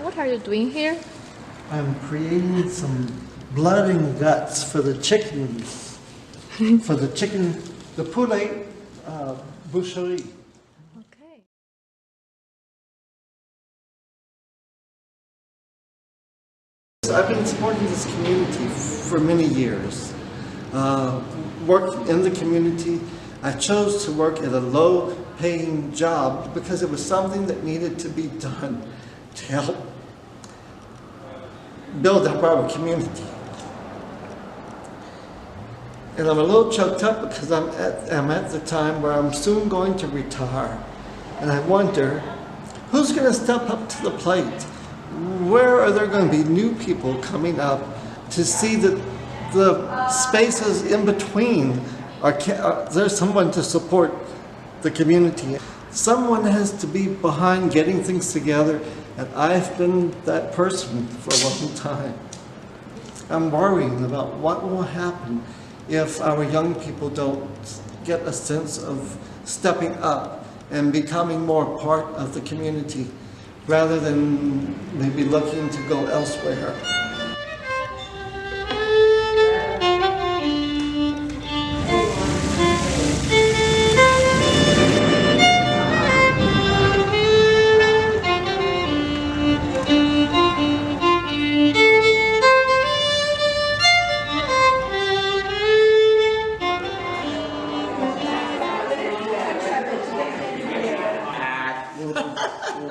what are you doing here? I'm creating some blood and guts for the chickens, for the chicken, the poulet boucherie. Okay. I've been supporting this community for many years. Worked in the community. I chose to work at a low-paying job because it was something that needed to be done to help build up our community. And I'm a little choked up because I'm at the time where I'm soon going to retire. And I wonder, who's going to step up to the plate? Where are there going to be new people coming up to see that the spaces in between there's someone to support the community? Someone has to be behind getting things together, and I've been that person for a long time. I'm worrying about what will happen if our young people don't get a sense of stepping up and becoming more part of the community, rather than maybe looking to go elsewhere.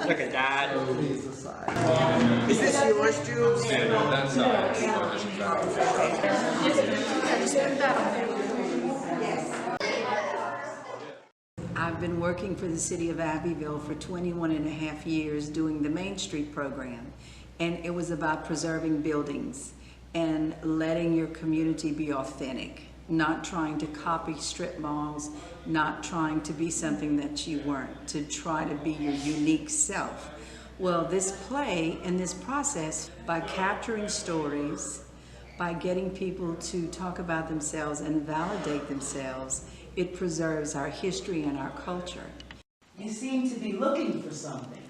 Look at that. Is this yours, Jules? Yeah, no, that's I've been working for the City of Abbeville for 21 and a half years doing the Main Street program, and it was about preserving buildings and letting your community be authentic, not trying to copy strip malls, not trying to be something that you weren't, to try to be your unique self. Well, this play and this process, by capturing stories, by getting people to talk about themselves and validate themselves, it preserves our history and our culture. You seem to be looking for something.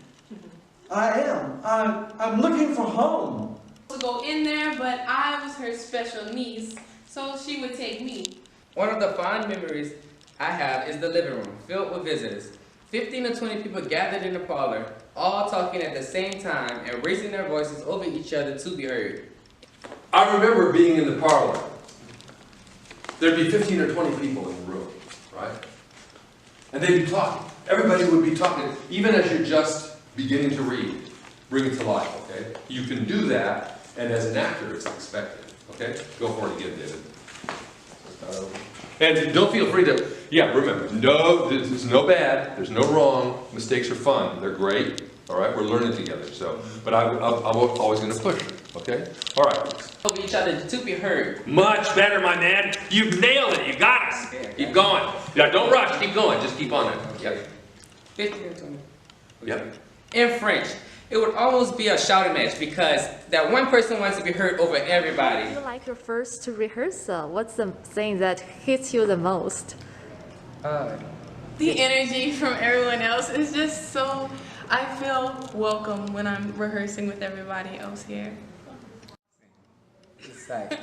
I am. I'm looking for home. To go in there, but I was her special niece, so she would take me. One of the fond memories I have is the living room, filled with visitors. 15 to 20 people gathered in the parlor, all talking at the same time and raising their voices over each other to be heard. I remember being in the parlor. There'd be 15 or 20 people in the room, right? And they'd be talking. Everybody would be talking, even as you're just beginning to read. Bring it to life, okay? You can do that, and as an actor, it's expected, okay? Go for it again, David. And don't feel free to, remember, no, there's no bad, there's no wrong, mistakes are fun, they're great, all right? We're learning together, so, but I'm always going to push, okay? All right. Over each other to be heard. Much better, my man. You've nailed it, you got us. Keep going. Yeah, don't rush, keep going, just keep on it. Yep. 15 or 20. Yep. In French, it would almost be a shouting match because that one person wants to be heard over everybody. You like your first rehearsal? What's the thing that hits you the most? The energy from everyone else is just so, I feel welcome when I'm rehearsing with everybody else here. It's like,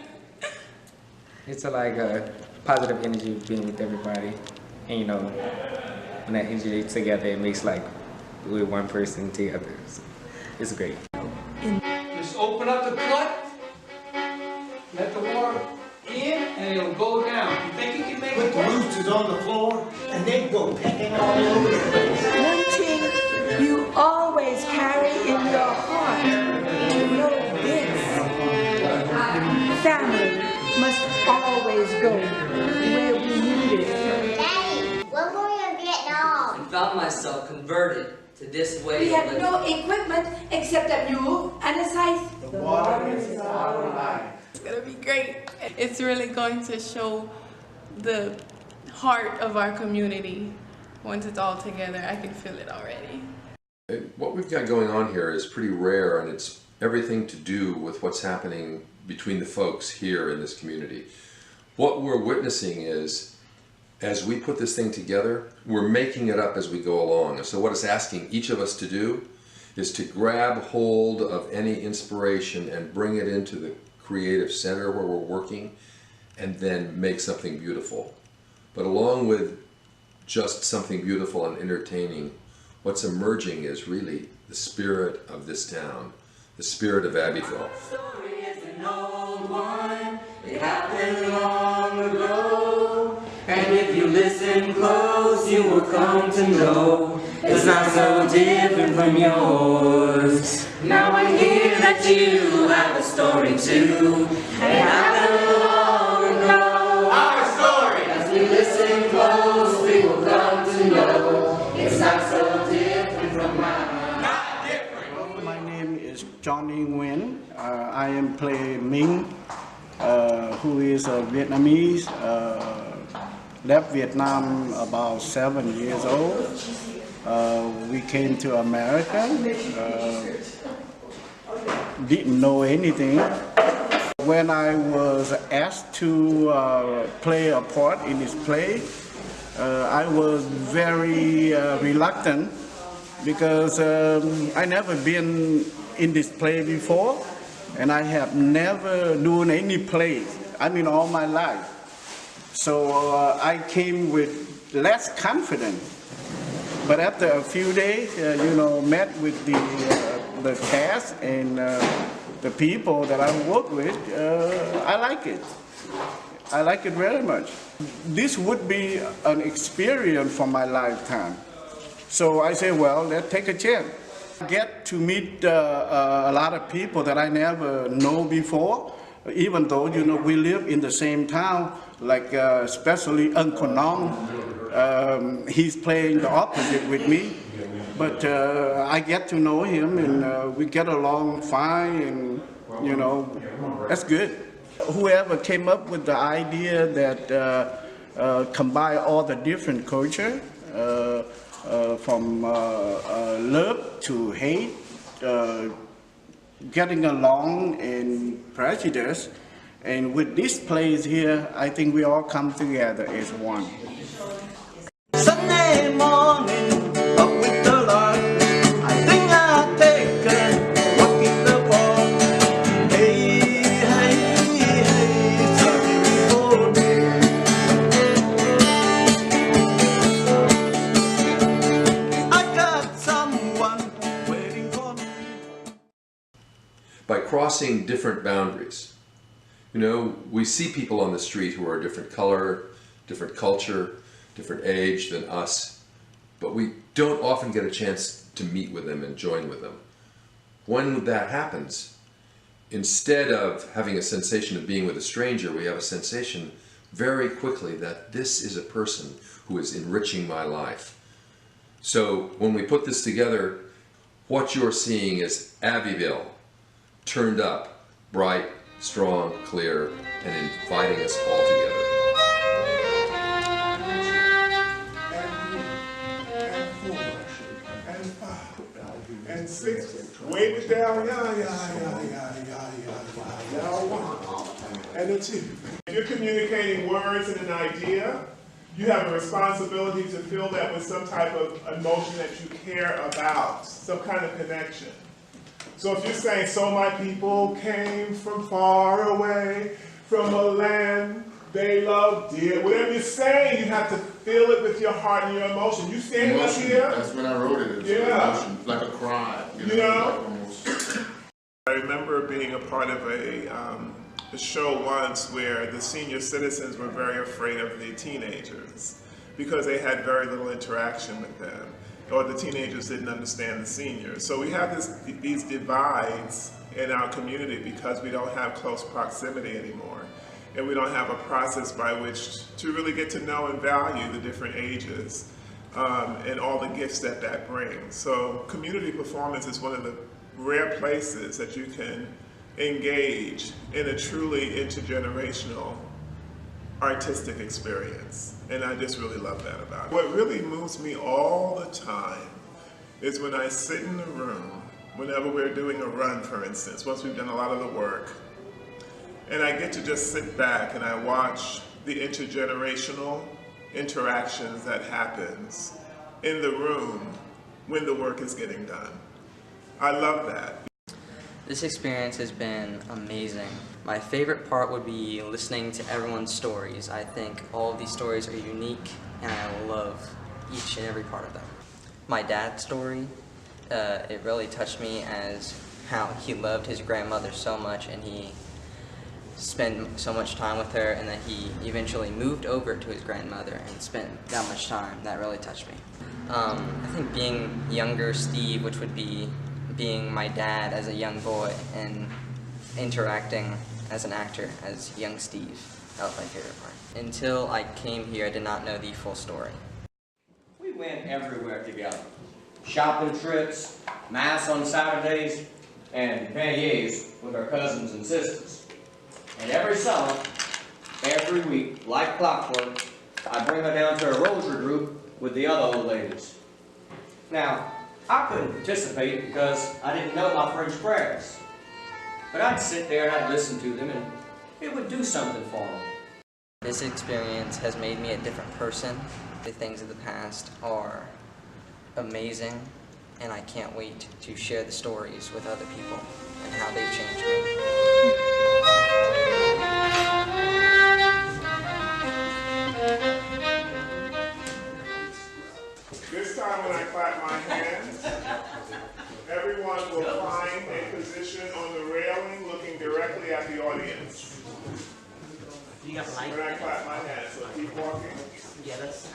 it's like a positive energy of being with everybody. And you know, when that energy together, it makes like we're one person together. So it's great. Just open up the cut, let the water in, and it'll go down. You think you can make it Put the roosters on the floor, and they go pecking all over the place. One thing you always carry in your heart to know this: family must always go where we need it. Daddy, when were you in Vietnam? I found myself converted to this way We of have living. no equipment except a mule and a scythe. The water is our life. It's gonna be great. It's really going to show the heart of our community. Once it's all together, I can feel it already. What we've got going on here is pretty rare, and it's everything to do with what's happening between the folks here in this community. What we're witnessing is, as we put this thing together, we're making it up as we go along. And so what it's asking each of us to do is to grab hold of any inspiration and bring it into the creative center where we're working and then make something beautiful. But along with just something beautiful and entertaining, what's emerging is really the spirit of this town, the spirit of Abbeville. Story is an old one. It happened long ago. And if you listen close, you will come to know it's not so different from yours. Now I hear that you have a story too. It happened long ago. Our story. As we listen close, we will come to know it's not so different from mine. Not different. My name is Johnny Nguyen. I am playing Minh, who is a Vietnamese. Left Vietnam about 7 years old. We came to America, didn't know anything. When I was asked to play a part in this play, I was very reluctant because I never been in this play before, and I have never done any play, all my life. So I came with less confidence. But after a few days, met with the cast and the people that I work with, I like it. I like it very much. This would be an experience for my lifetime. So I say, well, let's take a chance. I get to meet a lot of people that I never know before, even though, we live in the same town, like especially Uncle Nong. He's playing the opposite with me, but I get to know him and we get along fine, and that's good. Whoever came up with the idea that combine all the different culture, from love to hate, getting along and prejudice, and with this place here, I think we all come together as one. Sunday morning, up with the Lord. I think I'll take a walk in the park. Hey, hey, hey, Sunday morning. I got someone waiting for me. By crossing different boundaries. We see people on the street who are a different color, different culture, different age than us, but we don't often get a chance to meet with them and join with them. When that happens, instead of having a sensation of being with a stranger, we have a sensation very quickly that this is a person who is enriching my life. So when we put this together, what you're seeing is Abbeville turned up, bright, strong, clear, and inviting us all together. And 6, wave it down, and a 2. If you're communicating words and an idea, you have a responsibility to fill that with some type of emotion that you care about, some kind of connection. So if you're saying, so my people came from far away, from a land they love dear, whatever you're saying, you have to fill it with your heart and your emotion. You standing up here? That's when I wrote it. It's emotion, like a cry. I remember being a part of a show once where the senior citizens were very afraid of the teenagers because they had very little interaction with them, or the teenagers didn't understand the seniors. So we have these divides in our community because we don't have close proximity anymore. And we don't have a process by which to really get to know and value the different ages and all the gifts that brings. So community performance is one of the rare places that you can engage in a truly intergenerational artistic experience. And I just really love that about it. What really moves me all the time is when I sit in the room, whenever we're doing a run, for instance, once we've done a lot of the work, and I get to just sit back and I watch the intergenerational interactions that happens in the room when the work is getting done. I love that. This experience has been amazing. My favorite part would be listening to everyone's stories. I think all of these stories are unique, and I love each and every part of them. My dad's story, it really touched me as how he loved his grandmother so much, and he spent so much time with her, and that he eventually moved over to his grandmother and spent that much time. That really touched me. I think being younger Steve, which would be being my dad as a young boy and interacting as an actor as young Steve, that was my favorite part. Until I came here, I did not know the full story. We went everywhere together. Shopping trips, mass on Saturdays, and beignets with our cousins and sisters. And every summer, every week, like clockwork, I bring her down to a rosary group with the other old ladies. Now, I couldn't participate because I didn't know my French prayers. But I'd sit there and I'd listen to them, and it would do something for me. This experience has made me a different person. The things of the past are amazing, and I can't wait to share the stories with other people and how they've changed me. This time when I clap my hands, everyone will find a position on the railing looking directly at the audience. When I clap my hands, so keep walking.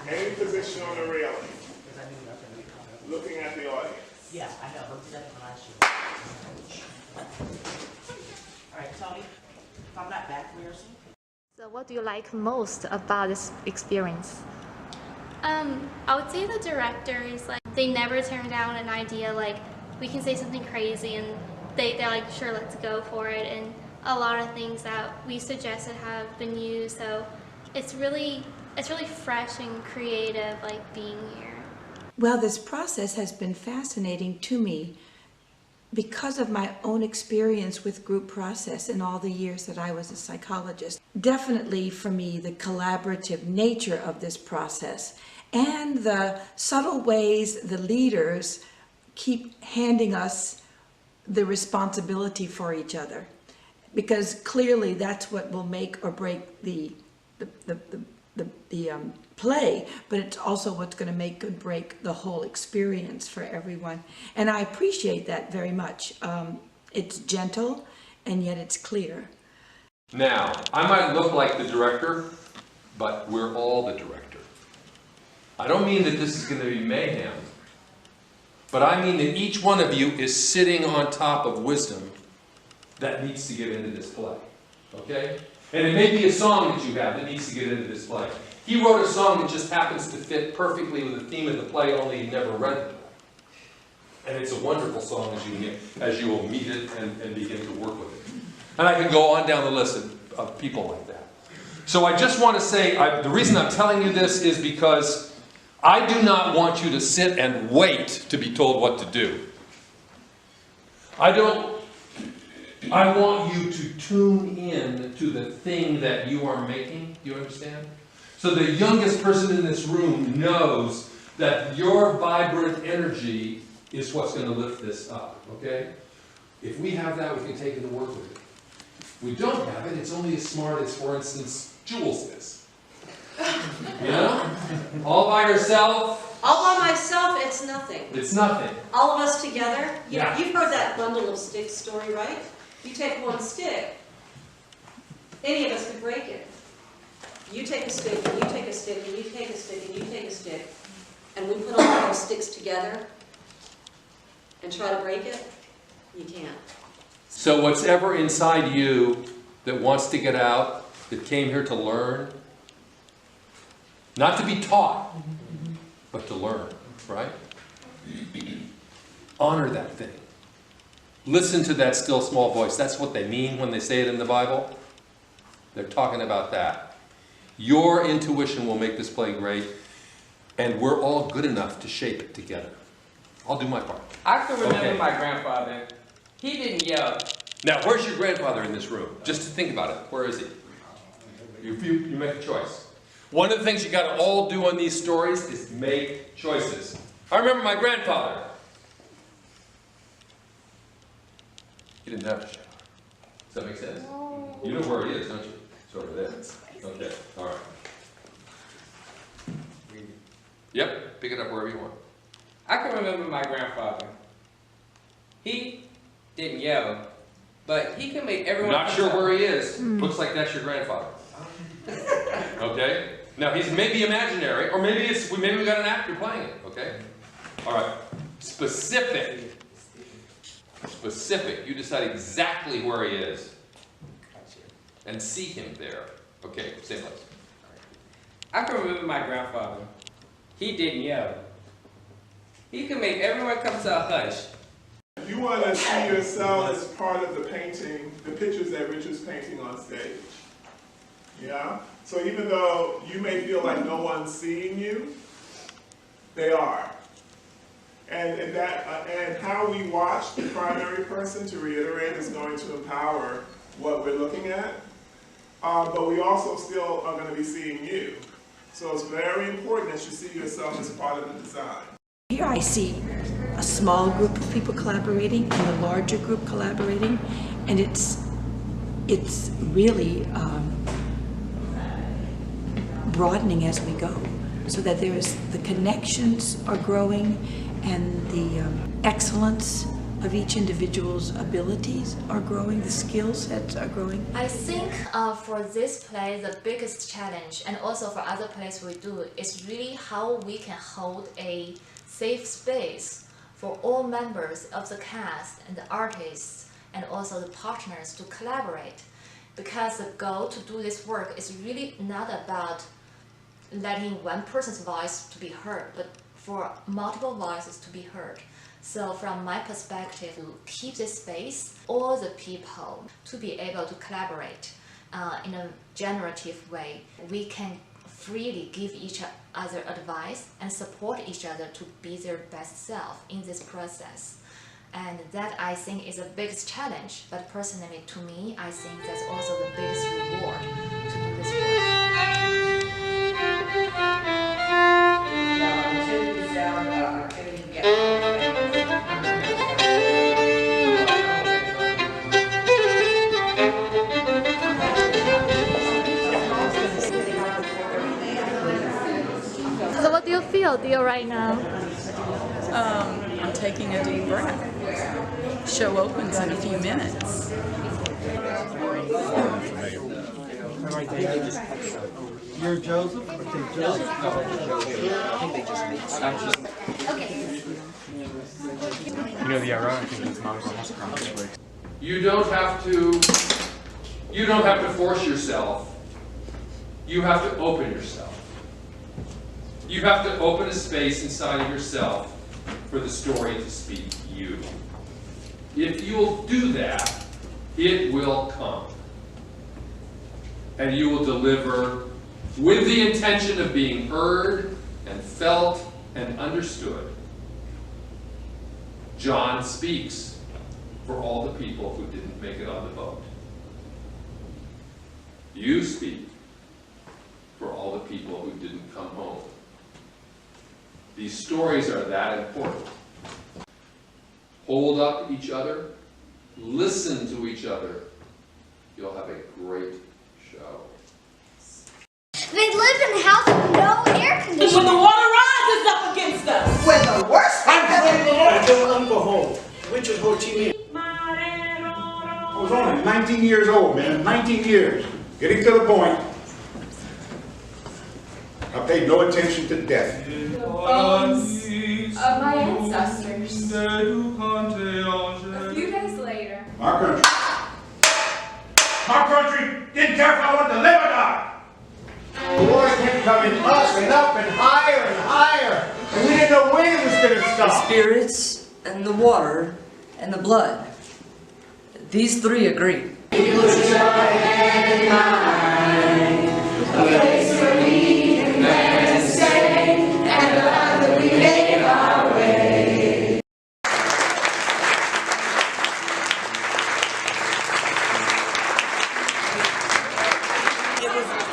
Any position on the railing, looking at the audience. Yeah, I know. All right, Tony, if I'm not back, where's he? So what do you like most about this experience? I would say the directors, like, they never turn down an idea, like, we can say something crazy and they're like, sure, let's go for it. And a lot of things that we suggested have been used, so it's really fresh and creative, like, being here. Well, this process has been fascinating to me because of my own experience with group process in all the years that I was a psychologist. Definitely for me, the collaborative nature of this process and the subtle ways the leaders keep handing us the responsibility for each other. Because clearly that's what will make or break the play, but it's also what's going to make or break the whole experience for everyone. And I appreciate that very much. It's gentle, and yet it's clear. Now, I might look like the director, but we're all the director. I don't mean that this is going to be mayhem, but I mean that each one of you is sitting on top of wisdom that needs to get into this play, okay? And it may be a song that you have that needs to get into this play. He wrote a song that just happens to fit perfectly with the theme of the play, only he never read the play. And it's a wonderful song as you will meet it and begin to work with it. And I could go on down the list of people like that. So I just want to say, the reason I'm telling you this is because I do not want you to sit and wait to be told what to do. I want you to tune in to the thing that you are making. You understand? So the youngest person in this room knows that your vibrant energy is what's going to lift this up, okay? If we have that, we can take it and work with it. If we don't have it, it's only as smart as, for instance, Jules is. You know? All by herself. All by myself, it's nothing. It's nothing. All of us together. Yeah. You've heard that bundle of sticks story, right? You take one stick, any of us could break it. You take a stick, and you take a stick, and you take a stick, and you take a stick, and we put all those sticks together and try to break it, you can't. So whatever inside you that wants to get out, that came here to learn, not to be taught, but to learn, right? Honor that thing. Listen to that still small voice. That's what they mean when they say it in the Bible. They're talking about that. Your intuition will make this play great, and we're all good enough to shape it together. I'll do my part. I can remember Okay. my grandfather. He didn't yell. Now, where's your grandfather in this room? Just to think about it. Where is he? You make a choice. One of the things you got to all do on these stories is make choices. I remember my grandfather. didn't have to shower. Does that make sense? You know where he is, don't you? It's over there. Okay, all right. Yep, pick it up wherever you want. I can remember my grandfather. He didn't yell, but he could make everyone. Not sure where he is. Looks like that's your grandfather. Okay? Now he's maybe imaginary, or maybe we got an actor playing it, okay? All right. Specific. Specific. You decide exactly where he is. And see him there. Okay, same place. I can remember my grandfather. He didn't yell. He could make everyone come to a hush. You want to see yourself as part of the painting, the pictures that Richard's painting on stage. Yeah? So even though you may feel like no one's seeing you, they are. And how we watch the primary person, to reiterate, is going to empower what we're looking at. But we also still are going to be seeing you. So it's very important that you see yourself as part of the design. Here I see a small group of people collaborating and a larger group collaborating, and it's really broadening as we go, so that the connections are growing and the excellence of each individual's abilities are growing, the skill sets are growing. I think for this play, the biggest challenge, and also for other plays we do, is really how we can hold a safe space for all members of the cast and the artists and also the partners to collaborate. Because the goal to do this work is really not about letting one person's voice to be heard, but for multiple voices to be heard. So from my perspective, to keep this space, all the people to be able to collaborate in a generative way, we can freely give each other advice and support each other to be their best self in this process. And that, I think, is the biggest challenge, but personally to me, I think that's also the biggest reward to do this work. So what do you feel, Dio, right now? I'm taking a deep breath. Show opens in a few minutes. You're Joseph? Okay. You know, the ironic thing is Mama's almost across. You don't have to force yourself. You have to open yourself. You have to open a space inside of yourself for the story to speak you. If you'll do that, it will come. And you will deliver with the intention of being heard and felt and understood. John speaks for all the people who didn't make it on the boat. You speak for all the people who didn't come home. These stories are that important. Hold up each other, listen to each other. You'll have a great show. They live in a house with no air conditioning. When the water rises up against us. When the worst I'm praying the Lord to Uncle Ho, which is Ho Chi Minh. I was only 19 years old, man. 19 years. Getting to the point. I paid no attention to death. Bones of my ancestors. A few days later. Our country didn't care if I wanted to live or die. The war kept coming up and up and higher and higher. And we didn't know when it was going to stop. The spirits and the water and the blood. These three agree.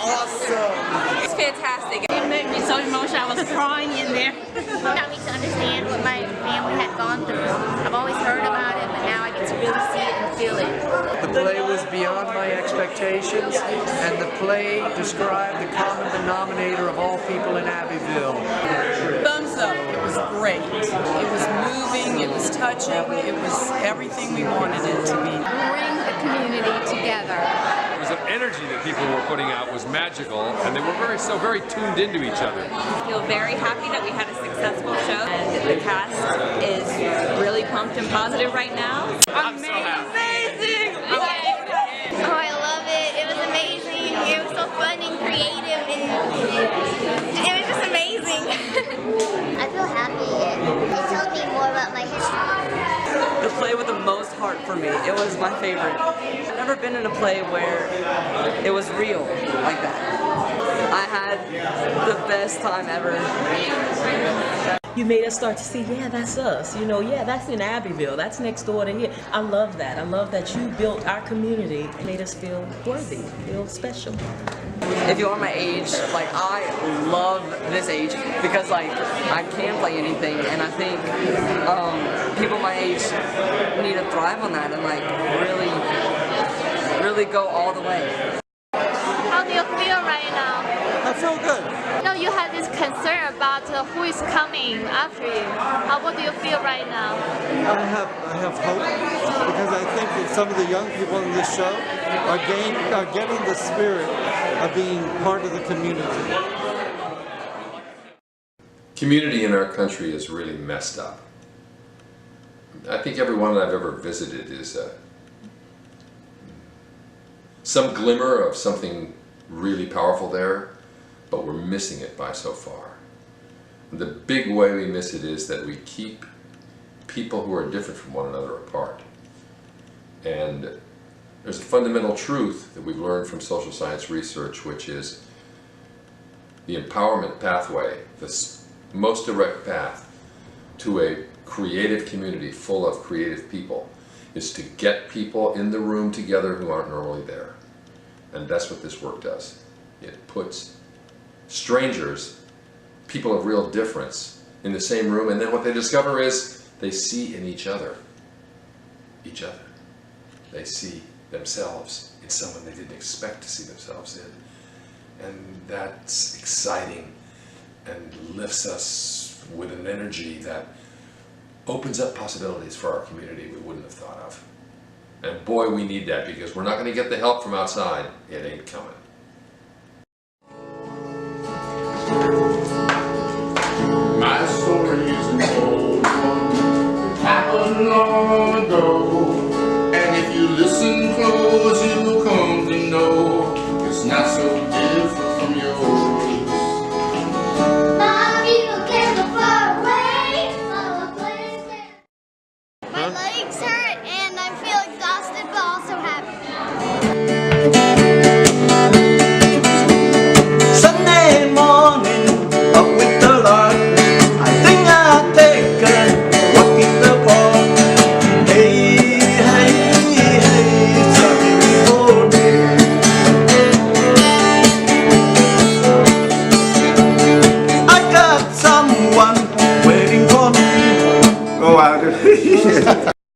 awesome. It's fantastic. It made me so emotional. I was crying in there. It got me to understand what my family had gone through. I've always heard about it, but now I get to really see it and feel it. The play was beyond my expectations, and the play described the common denominator of all people in Abbeville. Thumbs up. It was great. It was moving, it was touching, it was everything we wanted it to be. Bring the community together. There was an energy that people were putting out was magical, and they were very tuned into each other. I feel very happy that we had a successful show, and the cast is really pumped and positive right now. I'm so happy. Amazing! Oh, I love it. It was amazing. It was so fun and creative, and it was just amazing. I feel happy. It told me more about my history. The play with the most heart for me. It was my favorite. I've never been in a play where it was real like that. I had the best time ever. You made us start to see, yeah, that's us. You know, yeah, that's in Abbeville. That's next door to here. I love that. I love that you built our community and made us feel worthy, feel special. If you are my age, like I love this age because like I can play anything, and I think people my age need to thrive on that and like really go all the way. How do you feel right now? I feel good. No, you had this concern about who is coming after you. What do you feel right now? I have hope because I think that some of the young people in this show are getting the spirit of being part of the community. Community in our country is really messed up. I think everyone that I've ever visited is some glimmer of something really powerful there, but we're missing it by so far. The big way we miss it is that we keep people who are different from one another apart. And there's a fundamental truth that we've learned from social science research, which is the empowerment pathway, the most direct path to a creative community full of creative people, is to get people in the room together who aren't normally there. And that's what this work does. It puts strangers, people of real difference, in the same room, and then what they discover is they see in each other. They see themselves in someone they didn't expect to see themselves in. And that's exciting and lifts us with an energy that opens up possibilities for our community we wouldn't have thought of. And boy, we need that, because we're not going to get the help from outside. It ain't coming.